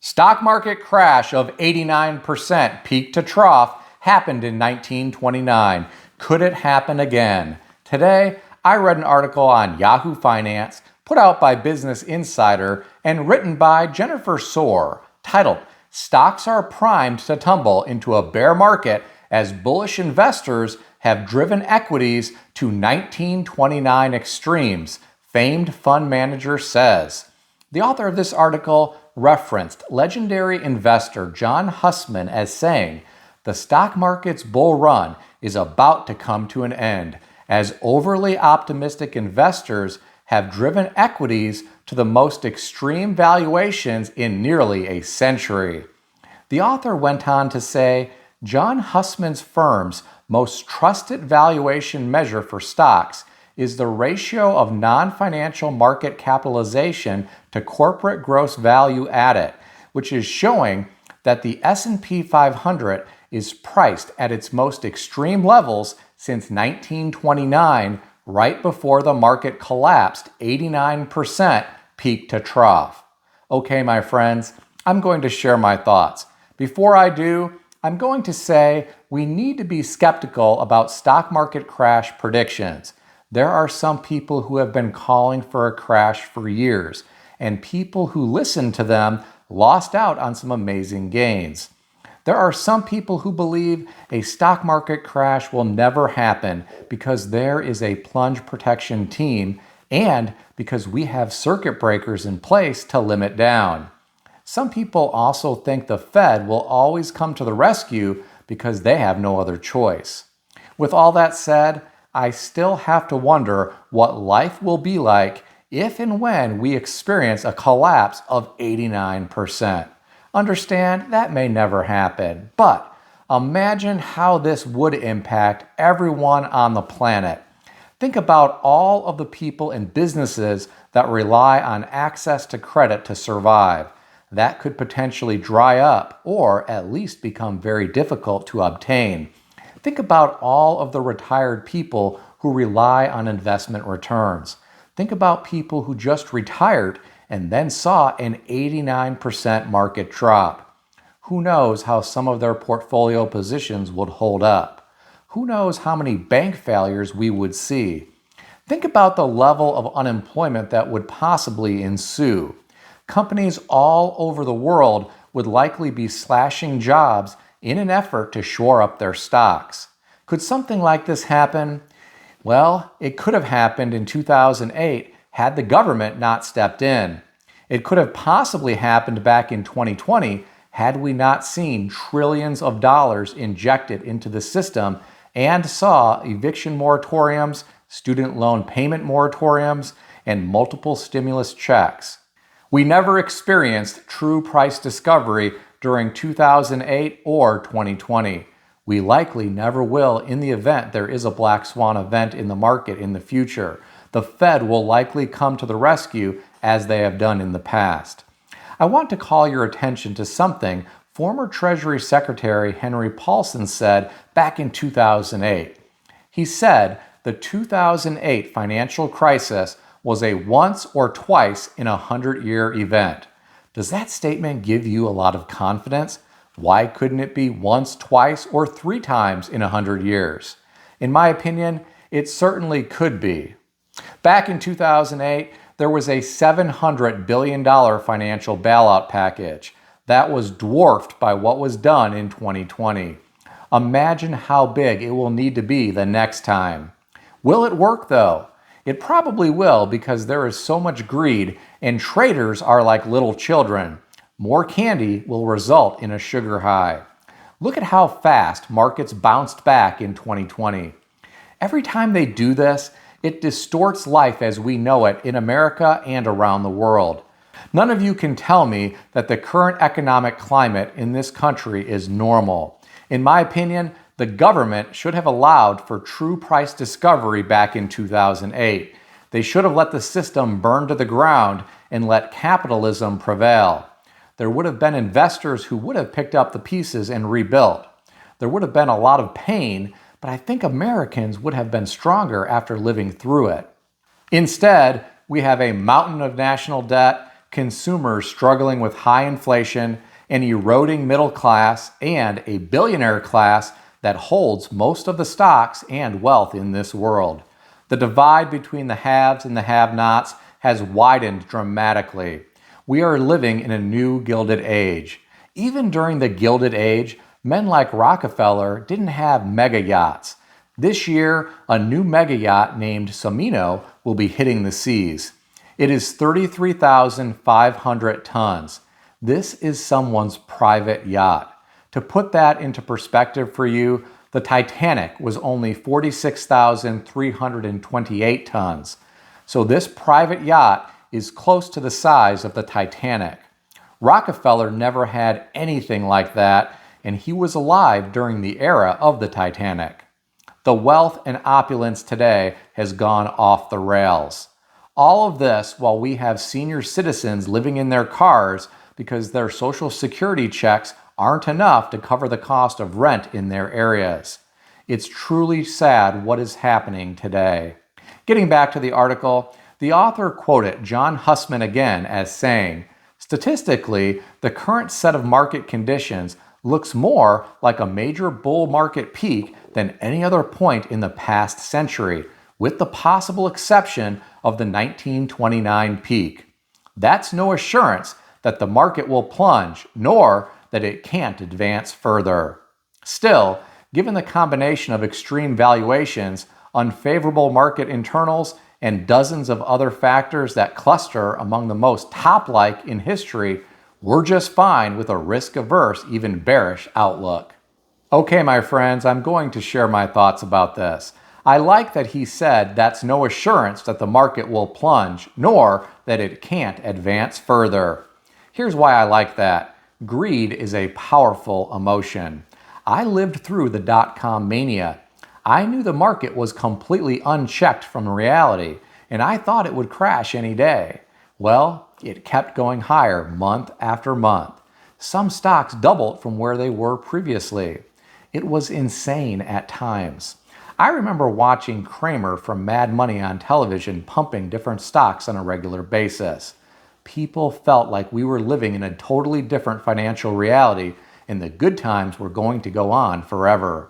Stock market crash of 89% peak to trough happened in 1929. Could it happen again? Today, I read an article on Yahoo Finance put out by Business Insider and written by Jennifer Soar, titled, "Stocks are primed to tumble into a bear market as bullish investors have driven equities to 1929 extremes," famed fund manager says. The author of this article referenced legendary investor John Hussman as saying, "The stock market's bull run is about to come to an end, as overly optimistic investors have driven equities to the most extreme valuations in nearly a century." The author went on to say, John Hussman's firm's most trusted valuation measure for stocks is the ratio of non-financial market capitalization to corporate gross value added, which is showing that the S&P 500 is priced at its most extreme levels since 1929, right before the market collapsed 89% peak to trough. Okay, my friends, I'm going to share my thoughts. Before I do, I'm going to say we need to be skeptical about stock market crash predictions. There are some people who have been calling for a crash for years, and people who listened to them lost out on some amazing gains. There are some people who believe a stock market crash will never happen because there is a plunge protection team and because we have circuit breakers in place to limit down. Some people also think the Fed will always come to the rescue because they have no other choice. With all that said, I still have to wonder what life will be like if and when we experience a collapse of 89%. Understand that may never happen, but imagine how this would impact everyone on the planet. Think about all of the people and businesses that rely on access to credit to survive. That could potentially dry up or at least become very difficult to obtain. Think about all of the retired people who rely on investment returns. Think about people who just retired and then saw an 89% market drop. Who knows how some of their portfolio positions would hold up? Who knows how many bank failures we would see? Think about the level of unemployment that would possibly ensue. Companies all over the world would likely be slashing jobs in an effort to shore up their stocks. Could something like this happen? Well, it could have happened in 2008 had the government not stepped in. It could have possibly happened back in 2020 had we not seen trillions of dollars injected into the system and saw eviction moratoriums, student loan payment moratoriums, and multiple stimulus checks. We never experienced true price discovery during 2008 or 2020. We likely never will in the event there is a black swan event in the market in the future. The Fed will likely come to the rescue as they have done in the past. I want to call your attention to something former Treasury Secretary Henry Paulson said back in 2008. He said the 2008 financial crisis was a once or twice in a 100-year event. Does that statement give you a lot of confidence? Why couldn't it be once, twice, or 3 times in 100 years? In my opinion, it certainly could be. Back in 2008, there was a $700 billion financial bailout package. That was dwarfed by what was done in 2020. Imagine how big it will need to be the next time. Will it work though? It probably will because there is so much greed and traders are like little children. More candy will result in a sugar high. Look at how fast markets bounced back in 2020. Every time they do this, it distorts life as we know it in America and around the world. None of you can tell me that the current economic climate in this country is normal. In my opinion, the government should have allowed for true price discovery back in 2008. They should have let the system burn to the ground and let capitalism prevail. There would have been investors who would have picked up the pieces and rebuilt. There would have been a lot of pain, but I think Americans would have been stronger after living through it. Instead, we have a mountain of national debt, consumers struggling with high inflation, an eroding middle class, and a billionaire class that holds most of the stocks and wealth in this world. The divide between the haves and the have-nots has widened dramatically. We are living in a new Gilded Age. Even during the Gilded Age, men like Rockefeller didn't have mega yachts. This year, a new mega yacht named Somino will be hitting the seas. It is 33,500 tons. This is someone's private yacht. To put that into perspective for you, the Titanic was only 46,328 tons. So this private yacht is close to the size of the Titanic. Rockefeller never had anything like that, and he was alive during the era of the Titanic. The wealth and opulence today has gone off the rails. All of this while we have senior citizens living in their cars because their Social Security checks aren't enough to cover the cost of rent in their areas. It's truly sad what is happening today. Getting back to the article, the author quoted John Hussman again as saying, "Statistically, the current set of market conditions looks more like a major bull market peak than any other point in the past century, with the possible exception of the 1929 peak. That's no assurance that the market will plunge, nor that it can't advance further. Still, given the combination of extreme valuations, unfavorable market internals, and dozens of other factors that cluster among the most top-like in history, we're just fine with a risk-averse, even bearish outlook." Okay, my friends, I'm going to share my thoughts about this. I like that he said that's no assurance that the market will plunge, nor that it can't advance further. Here's why I like that. Greed is a powerful emotion. I lived through the dot-com mania. I knew the market was completely unchecked from reality, and I thought it would crash any day. Well, it kept going higher month after month. Some stocks doubled from where they were previously. It was insane at times. I remember watching Kramer from Mad Money on television pumping different stocks on a regular basis. People felt like we were living in a totally different financial reality and the good times were going to go on forever.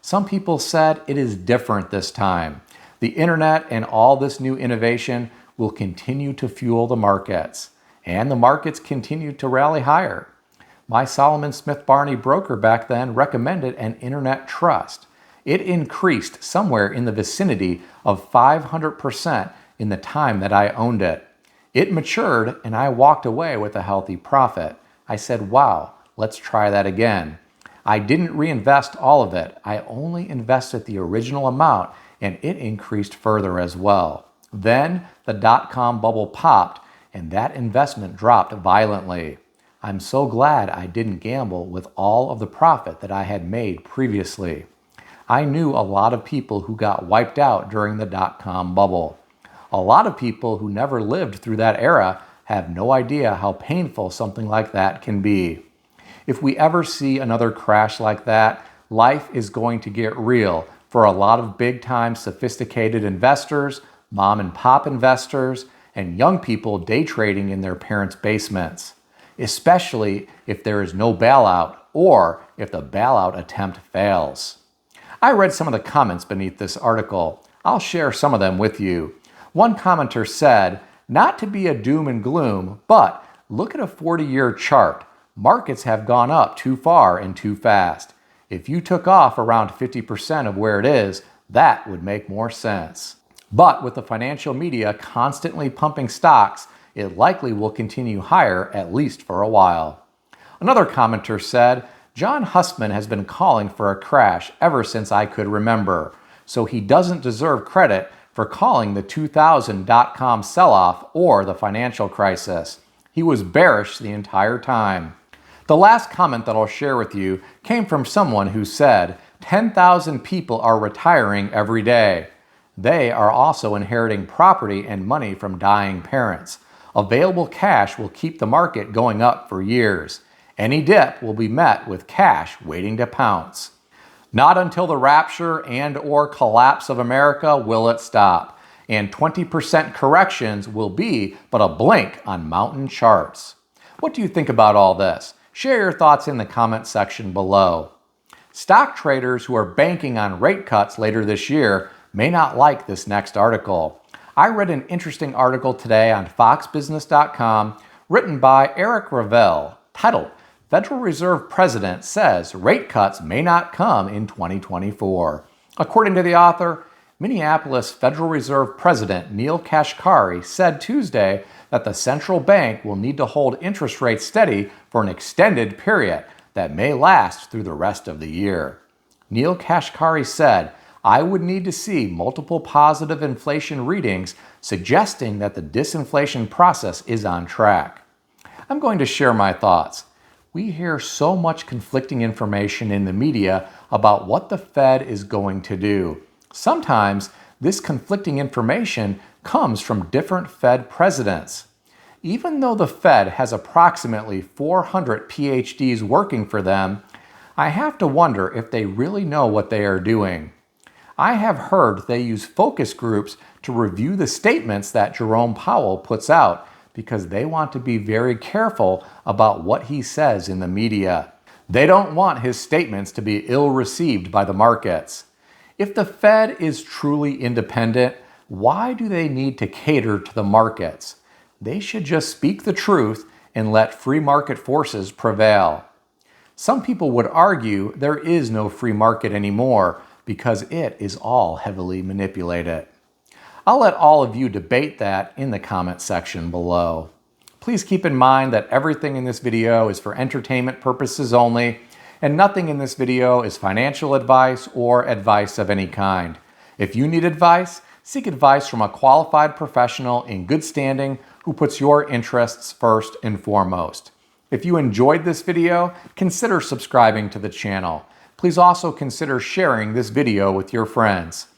Some people said it is different this time. The internet and all this new innovation will continue to fuel the markets, and the markets continue to rally higher. My Solomon Smith Barney broker back then recommended an internet trust. It increased somewhere in the vicinity of 500% in the time that I owned it. It matured and I walked away with a healthy profit. I said, wow, let's try that again. I didn't reinvest all of it. I only invested the original amount and it increased further as well. Then the dot-com bubble popped and that investment dropped violently. I'm so glad I didn't gamble with all of the profit that I had made previously. I knew a lot of people who got wiped out during the dot-com bubble. A lot of people who never lived through that era have no idea how painful something like that can be. If we ever see another crash like that, life is going to get real for a lot of big-time sophisticated investors, mom and pop investors, and young people day trading in their parents' basements, especially if there is no bailout or if the bailout attempt fails. I read some of the comments beneath this article. I'll share some of them with you. One commenter said, not to be a doom and gloom, but look at a 40-year chart. Markets have gone up too far and too fast. If you took off around 50% of where it is, that would make more sense. But with the financial media constantly pumping stocks, it likely will continue higher at least for a while. Another commenter said, John Hussman has been calling for a crash ever since I could remember, so he doesn't deserve credit for calling the 2000 dot-com sell-off or the financial crisis. He was bearish the entire time. The last comment that I'll share with you came from someone who said, 10,000 people are retiring every day. They are also inheriting property and money from dying parents. Available cash will keep the market going up for years. Any dip will be met with cash waiting to pounce. Not until the rapture and/or collapse of America will it stop. and 20% corrections will be but a blink on mountain charts. What do you think about all this? Share your thoughts in the comment section below. Stock traders who are banking on rate cuts later this year may not like this next article. I read an interesting article today on foxbusiness.com written by Eric Ravel titled, "Federal Reserve President Says Rate Cuts May Not Come in 2024. According to the author, Minneapolis Federal Reserve President Neel Kashkari said Tuesday that the central bank will need to hold interest rates steady for an extended period that may last through the rest of the year. Neel Kashkari said, "I would need to see multiple positive inflation readings suggesting that the disinflation process is on track." I'm going to share my thoughts. We hear so much conflicting information in the media about what the Fed is going to do. Sometimes this conflicting information comes from different Fed presidents. Even though the Fed has approximately 400 Ph.D.s working for them, I have to wonder if they really know what they are doing. I have heard they use focus groups to review the statements that Jerome Powell puts out because they want to be very careful about what he says in the media. They don't want his statements to be ill-received by the markets. If the Fed is truly independent, why do they need to cater to the markets? They should just speak the truth and let free market forces prevail. Some people would argue there is no free market anymore because it is all heavily manipulated. I'll let all of you debate that in the comment section below. Please keep in mind that everything in this video is for entertainment purposes only, and nothing in this video is financial advice or advice of any kind. If you need advice, seek advice from a qualified professional in good standing who puts your interests first and foremost. If you enjoyed this video, consider subscribing to the channel. Please also consider sharing this video with your friends.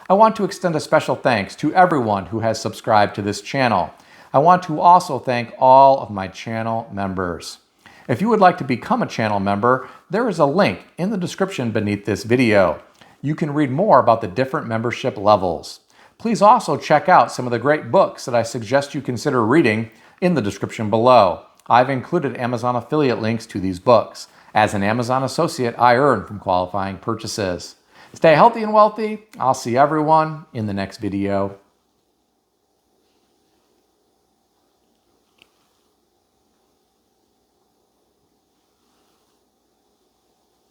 I want to extend a special thanks to everyone who has subscribed to this channel. I want to also thank all of my channel members. If you would like to become a channel member, there is a link in the description beneath this video. You can read more about the different membership levels. Please also check out some of the great books that I suggest you consider reading in the description below. I've included Amazon affiliate links to these books. As an Amazon associate, I earn from qualifying purchases. Stay healthy and wealthy. I'll see everyone in the next video.